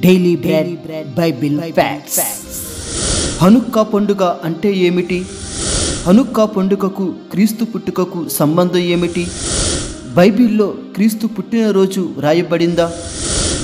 Daily bread Bible facts. Hanukkah పండుగ అంటే ఏమిటి? హనుక్కా పండుగకు క్రీస్తు పుట్టుకకు సంబంధం ఏమిటి? బైబిల్లో క్రీస్తు పుట్టినరోజు రాయబడిందా?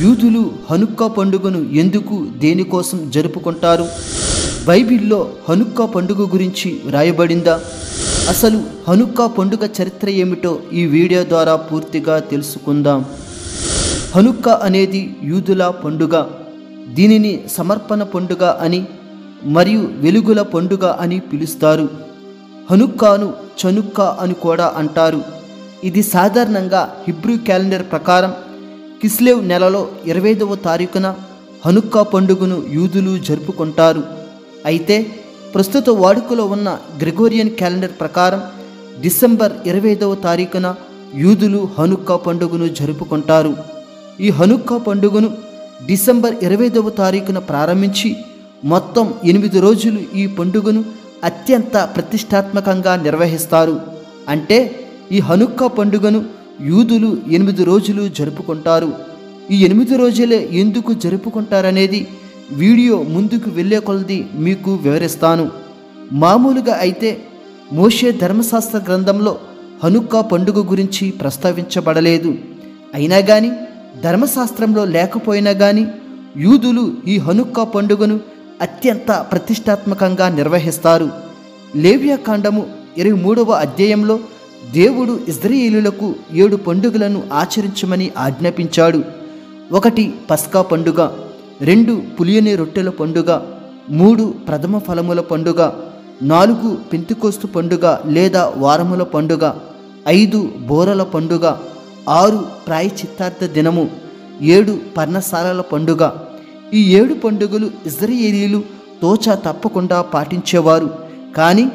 యూదులు హనుక్కా పండుగను ఎందుకు దేనికోసం జరుపుకుంటారు? బైబిల్లో హనుక్కా పండుగ గురించి రాయబడిందా? అసలు హనుక్కా పండుగ చరిత్ర ఏమిటో ఈ వీడియో ద్వారా పూర్తిగా తెలుసుకుందాం. హనుక్కా అనేది యూదుల పండుగ. దీనిని సమర్పణ పండుగ అని మరియు వెలుగుల పండుగ అని పిలుస్తారు. హనుక్కాను చనుక్కా అని కూడా అంటారు. ఇది సాధారణంగా హిబ్రూ క్యాలెండర్ ప్రకారం కిస్లేవ్ నెలలో 25వ తారీఖున హనుక్కా పండుగను యూదులు జరుపుకుంటారు. అయితే ప్రస్తుత వాడుకలో ఉన్న గ్రెగోరియన్ క్యాలెండర్ ప్రకారం డిసెంబర్ 25వ తారీఖున యూదులు హనుక్కా పండుగను జరుపుకుంటారు. ఈ హనుక్కా పండుగను డిసెంబర్ 25వ తారీఖున ప్రారంభించి మొత్తం 8 రోజులు ఈ పండుగను అత్యంత ప్రతిష్టాత్మకంగా నిర్వహిస్తారు. అంటే ఈ హనుక్కా పండుగను యూదులు 8 రోజులు జరుపుకుంటారు. ఈ 8 రోజులే ఎందుకు జరుపుకుంటారనేది వీడియో ముందుకు వెళ్ళే కొలది మీకు వివరిస్తాను. మామూలుగా అయితే మోషే ధర్మశాస్త్ర గ్రంథంలో హనుక్కా పండుగ గురించి ప్రస్తావించబడలేదు. అయినా కానీ ధర్మశాస్త్రంలో లేకపోయినా కానీ యూదులు ఈ హనుక్కా పండుగను అత్యంత ప్రతిష్టాత్మకంగా నిర్వహిస్తారు. లేవ్యాకాండము 23వ అధ్యాయంలో దేవుడు ఇశ్రాయేలీయులకు 7 పండుగలను ఆచరించమని ఆజ్ఞాపించాడు. 1 పస్కా పండుగ, 2 పులియని రొట్టెల పండుగ, 3 ప్రథమ ఫలముల పండుగ, 4 పెంతెకోస్తు పండుగ లేదా వారముల పండుగ, 5 బోరల పండుగ, 6 ప్రాయశ్చిత్తార్థ దినము, 7 పర్ణశాలల పండుగ. ఈ 7 పండుగలు ఇశ్రాయేలీయులు తోచా తప్పకుండా పాటించేవారు. కానీ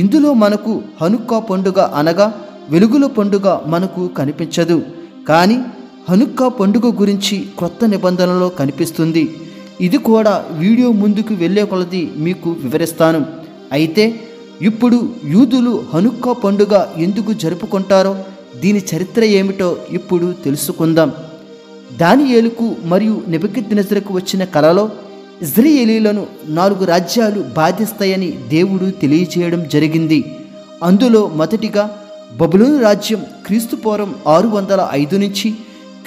ఇందులో మనకు హనుక్కా పండుగ అనగా వెలుగుల పండుగ మనకు కనిపించదు. కానీ హనుక్కా పండుగ గురించి క్రొత్త నిబంధనలో కనిపిస్తుంది. ఇది కూడా వీడియో ముందుకు వెళ్ళే కొలది మీకు వివరిస్తాను. అయితే ఇప్పుడు యూదులు హనుక్కా పండుగ ఎందుకు జరుపుకుంటారో దీని చరిత్ర ఏమిటో ఇప్పుడు తెలుసుకుందాం. దానియేలుకు మరియు నెబుకద్నెజరుకు వచ్చిన కలలో ఇశ్రాయేలీయులను 4 రాజ్యాలు బాధిస్తాయని దేవుడు తెలియజేయడం జరిగింది. అందులో మొదటిగా బబులోను రాజ్యం క్రీస్తుపూర్వం 605 నుంచి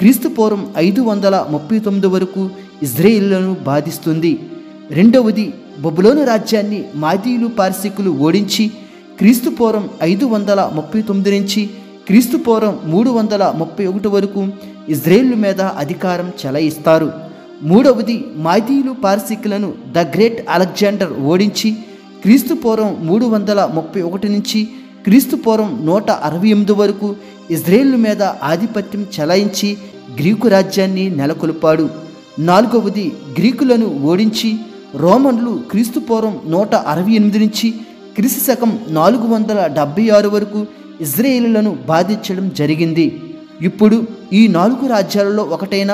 క్రీస్తుపూర్వం 539 వరకు ఇశ్రాయేలీయులను బాధిస్తుంది. రెండవది బబులోను రాజ్యాన్ని మాదీయులు పార్సీకులు ఓడించి క్రీస్తుపూర్వం 539 నుంచి క్రీస్తుపూర్వం 331 వరకు ఇజ్రాయేలు మీద అధికారం చెలాయిస్తారు. మూడవది మాదీయులు పార్సీకులను ద గ్రేట్ అలెగ్జాండర్ ఓడించి క్రీస్తుపూర్వం 331 నుంచి క్రీస్తుపూర్వం 168 వరకు ఇజ్రాయేలు మీద ఆధిపత్యం చెలాయించి గ్రీకు రాజ్యాన్ని నెలకొల్పాడు. నాలుగవది గ్రీకులను ఓడించి రోమన్లు క్రీస్తుపూర్వం 168 నుంచి క్రీస్తు శకం 476 వరకు ఇజ్రాయేలులను బాధించడం జరిగింది. ఇప్పుడు ఈ 4 రాజ్యాలలో ఒకటైన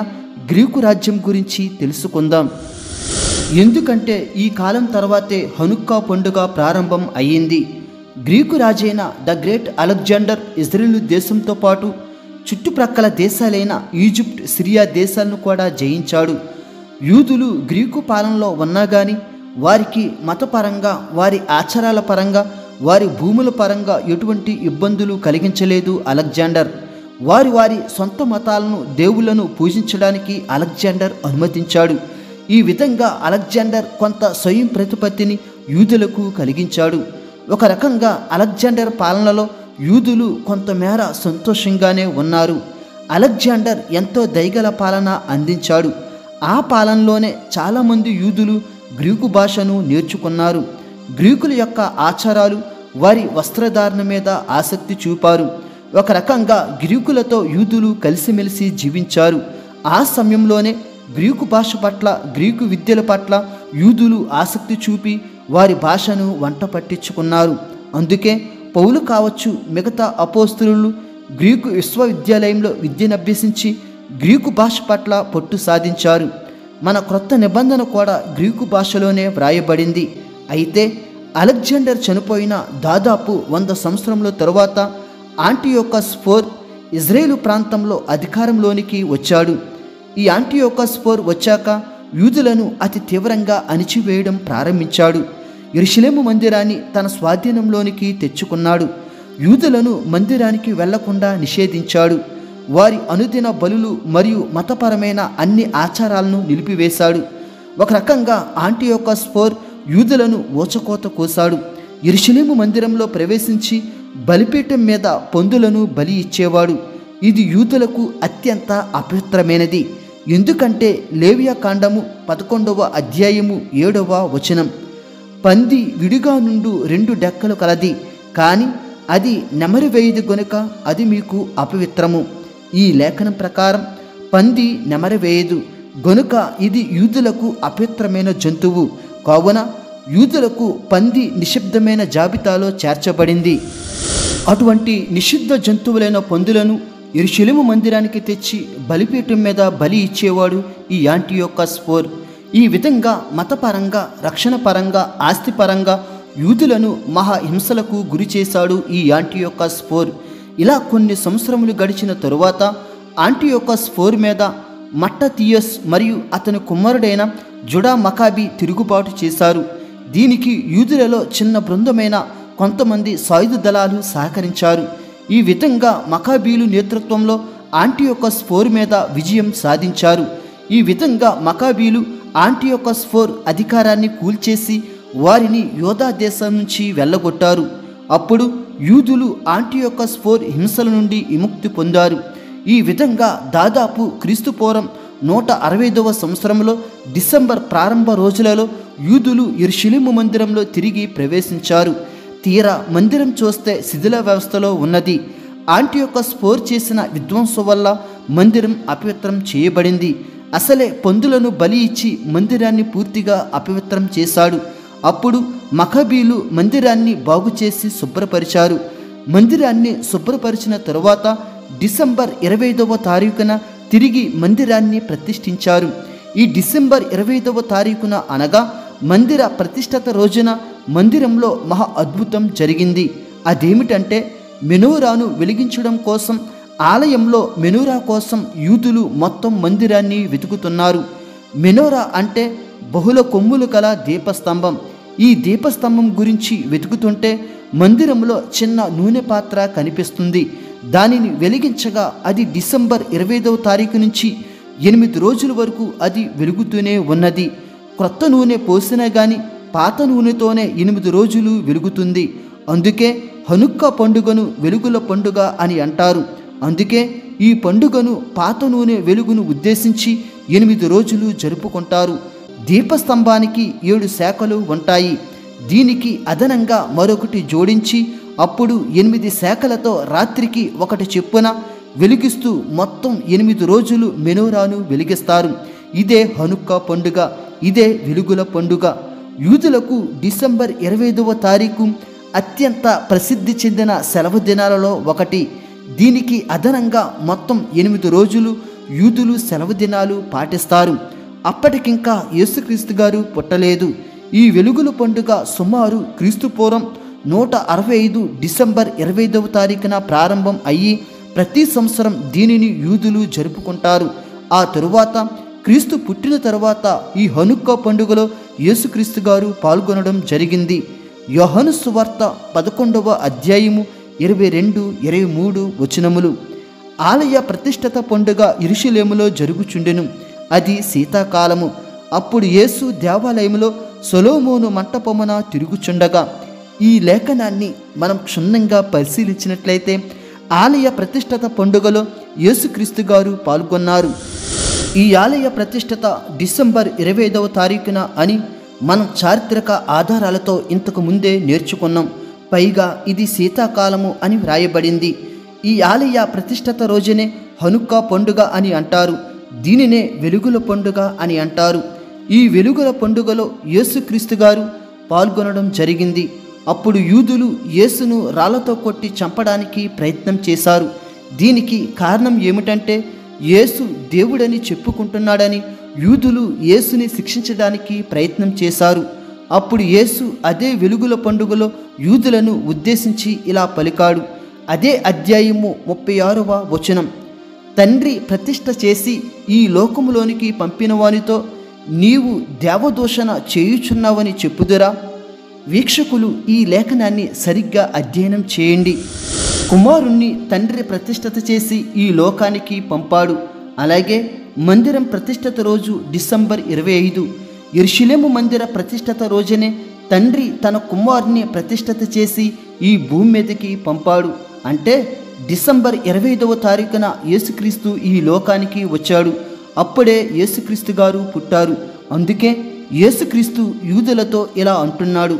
గ్రీకు రాజ్యం గురించి తెలుసుకుందాం. ఎందుకంటే ఈ కాలం తర్వాతే హనుక్కా పండుగ ప్రారంభం అయ్యింది. గ్రీకు రాజైన ద గ్రేట్ అలెగ్జాండర్ ఇజ్రాయేలు దేశంతో పాటు చుట్టుప్రక్కల దేశాలైన ఈజిప్ట్, సిరియా దేశాలను కూడా జయించాడు. యూదులు గ్రీకు పాలనలో ఉన్నా కానీ వారికి మతపరంగా, వారి ఆచారాల పరంగా, వారి భూముల పరంగా ఎటువంటి ఇబ్బందులు కలిగించలేదు అలెగ్జాండర్. వారి సొంత మతాలను, దేవుళ్లను పూజించడానికి అలెగ్జాండర్ అనుమతించాడు. ఈ విధంగా అలెగ్జాండర్ కొంత స్వయం ప్రతిపత్తిని యూదులకు కలిగించాడు. ఒక రకంగా అలెగ్జాండర్ పాలనలో యూదులు కొంతమేర సంతోషంగానే ఉన్నారు. అలెగ్జాండర్ ఎంతో దయగల పాలన అందించాడు. ఆ పాలనలోనే చాలామంది యూదులు గ్రీకు భాషను నేర్చుకున్నారు. గ్రీకుల యొక్క ఆచారాలు, వారి వస్త్రధారణ మీద ఆసక్తి చూపారు. ఒక రకంగా గ్రీకులతో యూదులు కలిసిమెలిసి జీవించారు. ఆ సమయంలోనే గ్రీకు భాష పట్ల, గ్రీకు విద్యల పట్ల యూదులు ఆసక్తి చూపి వారి భాషను వంట పట్టించుకున్నారు. అందుకే పౌలు కావచ్చు, మిగతా అపోస్తలులు గ్రీకు విశ్వవిద్యాలయంలో విద్యనభ్యసించి గ్రీకు భాష పట్ల పట్టు సాధించారు. మన క్రొత్త నిబంధన కూడా గ్రీకు భాషలోనే వ్రాయబడింది. అయితే అలెగ్జాండర్ చనిపోయిన దాదాపు 100 సంవత్సరముల తరువాత ఆంటియోకస్ IV ఇజ్రాయేలు ప్రాంతంలో అధికారంలోనికి వచ్చాడు. ఈ యాంటియోకస్ IV వచ్చాక యూదులను అతి తీవ్రంగా అణిచివేయడం ప్రారంభించాడు. యెరూషలేము మందిరాన్ని తన స్వాధీనంలోనికి తెచ్చుకున్నాడు. యూదులను మందిరానికి వెళ్లకుండా నిషేధించాడు. వారి అనుదిన బలులు మరియు మతపరమైన అన్ని ఆచారాలను నిలిపివేశాడు. ఒక రకంగా యాంటియోకస్ IV యూదులను ఊచకోత కోశాడు. యెరూషలేము మందిరంలో ప్రవేశించి బలిపీఠం మీద పందులను బలి ఇచ్చేవాడు. ఇది యూదులకు అత్యంత అపవిత్రమైనది. ఎందుకంటే లేవియా కాండము 11వ అధ్యాయము 7వ వచనం, పంది విడిగా నుండు 2 డెక్కలు కలది, కానీ అది నెమరివేయదు గనుక అది మీకు అపవిత్రము. ఈ లేఖనం ప్రకారం పంది నెమరివేయదు గనుక ఇది యూదులకు అపవిత్రమైన జంతువు. కావున యూదులకు పంది నిషిద్ధమైన జాబితాలో చేర్చబడింది. అటువంటి నిషిద్ధ జంతువులైన పందులను యెరూషలేము మందిరానికి తెచ్చి బలిపీఠం మీద బలి ఇచ్చేవాడు ఈ యాంటియోకస్ IV. ఈ విధంగా మతపరంగా, రక్షణపరంగా, ఆస్తిపరంగా యూదులను మహాహింసలకు గురి చేశాడు ఈ యాంటియోకస్ IV. ఇలా కొన్ని సంవత్సరములు గడిచిన తరువాత యాంటియోకస్ IV మీద మట్టతియస్ మరియు అతని కుమారుడైన జుడా మకాబీ తిరుగుబాటు చేశారు. దీనికి యూదులలో చిన్న బృందమైన కొంతమంది సాయుధ దళాలు సహకరించారు. ఈ విధంగా మకాబీలు నేతృత్వంలో యాంటియోకస్ IV మీద విజయం సాధించారు. ఈ విధంగా మకాబీలు యాంటియోకస్ IV అధికారాన్ని కూల్చేసి వారిని యోధా దేశం నుంచి వెళ్ళగొట్టారు. అప్పుడు యూదులు యాంటియోకస్ IV హింసల నుండి విముక్తి పొందారు. ఈ విధంగా దాదాపు క్రీస్తుపూర్వం 165వ సంవత్సరంలో డిసెంబర్ ప్రారంభ రోజులలో యూదులు యెరూషలేము మందిరంలో తిరిగి ప్రవేశించారు. తీరా మందిరం చూస్తే శిథిల వ్యవస్థలో ఉన్నది. యాంటియోకస్ IV చేసిన విధ్వంసం వల్ల మందిరం అపవిత్రం చేయబడింది. అసలే పందులను బలి ఇచ్చి మందిరాన్ని పూర్తిగా అపవిత్రం చేశాడు. అప్పుడు మకాబీలు మందిరాన్ని బాగుచేసి శుభ్రపరిచారు. మందిరాన్ని శుభ్రపరిచిన తరువాత డిసెంబర్ 25వ తారీఖున తిరిగి మందిరాన్ని ప్రతిష్ఠించారు. ఈ డిసెంబర్ 25వ తారీఖున అనగా మందిర ప్రతిష్ఠత రోజున మందిరంలో మహా అద్భుతం జరిగింది. అదేమిటంటే మెనోరాను వెలిగించడం కోసం ఆలయంలో మెనోరా కోసం యూదులు మొత్తం మందిరాన్ని వెతుకుతున్నారు. మెనోరా అంటే బహుళ కొమ్ములు కల దీపస్తంభం. ఈ దీపస్తంభం గురించి వెతుకుతుంటే మందిరంలో చిన్న నూనె పాత్ర కనిపిస్తుంది. దానిని వెలిగించగా అది డిసెంబర్ 25వ తారీఖు నుంచి 8 రోజుల వరకు అది వెలుగుతూనే ఉన్నది. క్రొత్త నూనె పోసినా కానీ పాత నూనెతోనే 8 రోజులు వెలుగుతుంది. అందుకే హనుక్కా పండుగను వెలుగుల పండుగ అని అంటారు. అందుకే ఈ పండుగను పాత నూనె వెలుగును ఉద్దేశించి 8 రోజులు జరుపుకుంటారు. దీపస్తంభానికి 7 శాఖలు ఉంటాయి. దీనికి అదనంగా మరొకటి జోడించి అప్పుడు 8 శాఖలతో రాత్రికి ఒకటి చెప్పున వెలిగిస్తూ మొత్తం 8 రోజులు మెనోరాను వెలిగిస్తారు. ఇదే హనుక్కా పండుగ, ఇదే వెలుగుల పండుగ. యూదులకు డిసెంబర్ 25వ తారీఖు అత్యంత ప్రసిద్ధి చెందిన సెలవు దినాలలో ఒకటి. దీనికి అదనంగా మొత్తం 8 రోజులు యూదులు సెలవు దినాలు పాటిస్తారు. అప్పటికింకా యేసుక్రీస్తు గారు పుట్టలేదు. ఈ వెలుగుల పండుగ సుమారు క్రీస్తుపూర్వం 165 డిసెంబర్ 25వ తారీఖున ప్రారంభం అయ్యి ప్రతి సంవత్సరం దీనిని యూదులు జరుపుకుంటారు. ఆ తరువాత క్రీస్తు పుట్టిన తరువాత ఈ హనుక్కా పండుగలో యేసుక్రీస్తు గారు పాల్గొనడం జరిగింది. యోహాను సువార్త 11వ అధ్యాయము 22-23 వచనములు. ఆలయ ప్రతిష్ఠత పండుగ యెరూషలేములో జరుగుచుండెను. అది శీతాకాలము. అప్పుడు యేసు దేవాలయములో సొలొమోను మంటపమున తిరుగుచుండగా. ఈ లేఖనాన్ని మనం క్షుణ్ణంగా పరిశీలించినట్లయితే ఆలయ ప్రతిష్ఠత పండుగలో యేసుక్రీస్తు గారు పాల్గొన్నారు. ఈ ఆలయ ప్రతిష్ఠత డిసెంబర్ 25వ తారీఖున అని మనం చారిత్రక ఆధారాలతో ఇంతకు ముందే నేర్చుకున్నాం. పైగా ఇది శీతాకాలము అని వ్రాయబడింది. ఈ ఆలయ ప్రతిష్ఠత రోజునే హనుక్కా పండుగ అని అంటారు. దీనినే వెలుగుల పండుగ అని అంటారు. ఈ వెలుగుల పండుగలో యేసుక్రీస్తు గారు పాల్గొనడం జరిగింది. అప్పుడు యూదులు యేసును రాళ్లతో కొట్టి చంపడానికి ప్రయత్నం చేశారు. దీనికి కారణం ఏమిటంటే యేసు దేవుడని చెప్పుకుంటున్నాడని యూదులు యేసుని శిక్షించడానికి ప్రయత్నం చేశారు. అప్పుడు యేసు అదే వెలుగుల పండుగలో యూదులను ఉద్దేశించి ఇలా పలికాడు. అదే అధ్యాయము 36వ వచనం, తండ్రి ప్రతిష్ఠ చేసి ఈ లోకములోనికి పంపిన వానితో నీవు దేవదూషణ చేయుచున్నావని చెప్పుదురా? వీక్షకులు ఈ లేఖనాన్ని సరిగ్గా అధ్యయనం చేయండి. కుమారుణ్ణి తండ్రి ప్రతిష్ఠత చేసి ఈ లోకానికి పంపాడు. అలాగే మందిరం ప్రతిష్ఠత రోజు డిసెంబర్ 25. యెరూషలేము మందిర ప్రతిష్ఠత రోజునే తండ్రి తన కుమారుని ప్రతిష్ఠత చేసి ఈ భూమి మీదకి పంపాడు. అంటే డిసెంబర్ 25వ తారీఖున యేసుక్రీస్తు ఈ లోకానికి వచ్చాడు. అప్పుడే యేసుక్రీస్తు గారు పుట్టారు. అందుకే యేసుక్రీస్తు యూదులతో ఇలా అంటున్నాడు,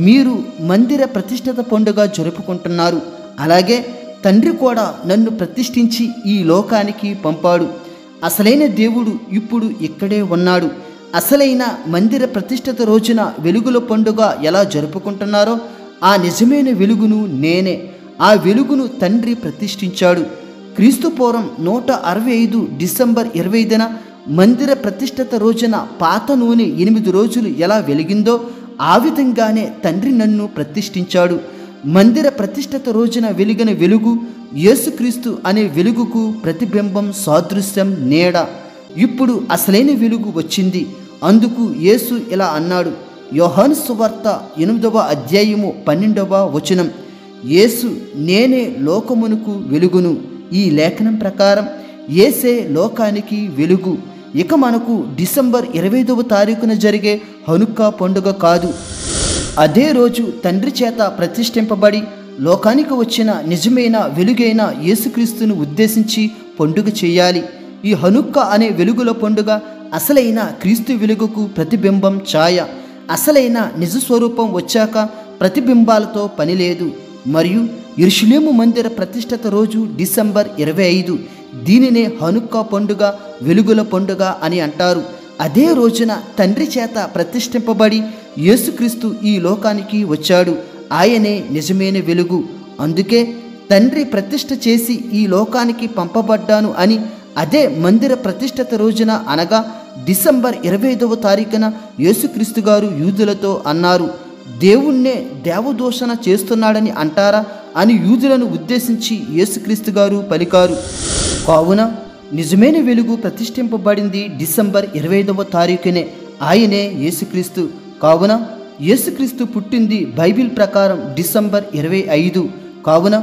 మీరు మందిర ప్రతిష్ఠత పండుగ జరుపుకుంటున్నారు. అలాగే తండ్రి కూడా నన్ను ప్రతిష్ఠించి ఈ లోకానికి పంపాడు. అసలైన దేవుడు ఇప్పుడు ఇక్కడే ఉన్నాడు. అసలైన మందిర ప్రతిష్ఠత రోజున వెలుగుల పండుగ ఎలా జరుపుకుంటున్నారో ఆ నిజమైన వెలుగును నేనే. ఆ వెలుగును తండ్రి ప్రతిష్ఠించాడు. క్రీస్తు పూర్వం 165 డిసెంబర్ 25న మందిర ప్రతిష్ఠత రోజున పాత నూనె 8 రోజులు ఎలా వెలిగిందో ఆ విధంగానే తండ్రి నన్ను ప్రతిష్ఠించాడు. మందిర ప్రతిష్ఠత రోజున వెలిగిన వెలుగు యేసుక్రీస్తు అనే వెలుగుకు ప్రతిబింబం, సాదృశ్యం, నీడ. ఇప్పుడు అసలైన వెలుగు వచ్చింది. అందుకు యేసు ఇలా అన్నాడు. యోహాను సువార్త 8వ అధ్యాయము 12వ వచనం. యేసు నేనే లోకమునకు వెలుగును. ఈ లేఖనం ప్రకారం యేసే లోకానికి వెలుగు. ఇక మనకు డిసెంబర్ 25వ తారీఖున జరిగే హనుక్కా పండుగ కాదు. అదే రోజు తండ్రి చేత ప్రతిష్ఠింపబడి లోకానికి వచ్చిన నిజమైన వెలుగైన యేసుక్రీస్తును ఉద్దేశించి పండుగ చేయాలి. ఈ హనుక్కా అనే వెలుగుల పండుగ అసలైన క్రీస్తు వెలుగుకు ప్రతిబింబం, ఛాయ. అసలైన నిజస్వరూపం వచ్చాక ప్రతిబింబాలతో పని లేదు. మరియు యెరూషలేము మందిర ప్రతిష్ఠత రోజు డిసెంబర్ 25. దీనినే హనుక్కా పండుగ, వెలుగుల పండుగ అని అంటారు. అదే రోజున తండ్రి చేత ప్రతిష్ఠింపబడి యేసుక్రీస్తు ఈ లోకానికి వచ్చాడు. ఆయనే నిజమైన వెలుగు. అందుకే తండ్రి ప్రతిష్ఠ చేసి ఈ లోకానికి పంపబడ్డాను అని అదే మందిర ప్రతిష్ఠత రోజున అనగా డిసెంబర్ 25వ తారీఖున యేసుక్రీస్తు గారు యూదులతో అన్నారు. దేవుణ్ణే దేవదూషణ చేస్తున్నాడని అంటారా అని యూదులను ఉద్దేశించి యేసుక్రీస్తు గారు పలికారు. కావున నిజమైన వెలుగు ప్రతిష్ఠింపబడింది డిసెంబర్ 25వ తారీఖునే. ఆయనే యేసుక్రీస్తు. కావున యేసుక్రీస్తు పుట్టింది బైబిల్ ప్రకారం డిసెంబర్ 25. కావున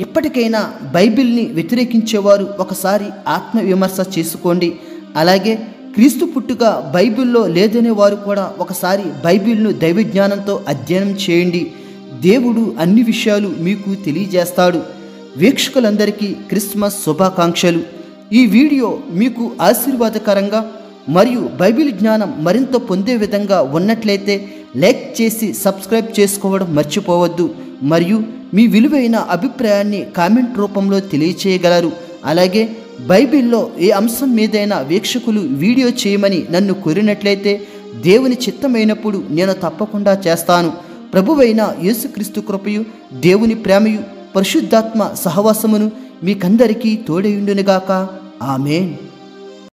ఇప్పటికైనా బైబిల్ని వ్యతిరేకించేవారు ఒకసారి ఆత్మవిమర్శ చేసుకోండి. అలాగే క్రీస్తు పుట్టుక బైబిల్లో లేదనే వారు కూడా ఒకసారి బైబిల్ను దైవజ్ఞానంతో అధ్యయనం చేయండి. దేవుడు అన్ని విషయాలు మీకు తెలియజేస్తాడు. వీక్షకులందరికీ క్రిస్మస్ శుభాకాంక్షలు. ఈ వీడియో మీకు ఆశీర్వాదకరంగా మరియు బైబిల్ జ్ఞానం మరింత పొందే విధంగా ఉన్నట్లయితే లైక్ చేసి సబ్స్క్రైబ్ చేసుకోవడం మర్చిపోవద్దు. మరియు మీ విలువైన అభిప్రాయాన్ని కామెంట్ రూపంలో తెలియచేయగలరు. అలాగే బైబిల్లో ఏ అంశం మీదైనా వీక్షకులు వీడియో చేయమని నన్ను కోరినట్లయితే దేవుని చిత్తమైనప్పుడు నేను తప్పకుండా చేస్తాను. ప్రభువైన యేసుక్రీస్తు కృపయు, దేవుని ప్రేమయు, పరిశుద్ధాత్మ సహవాసమును మీకందరికీ తోడయుండునుగాక. ఆమేన్.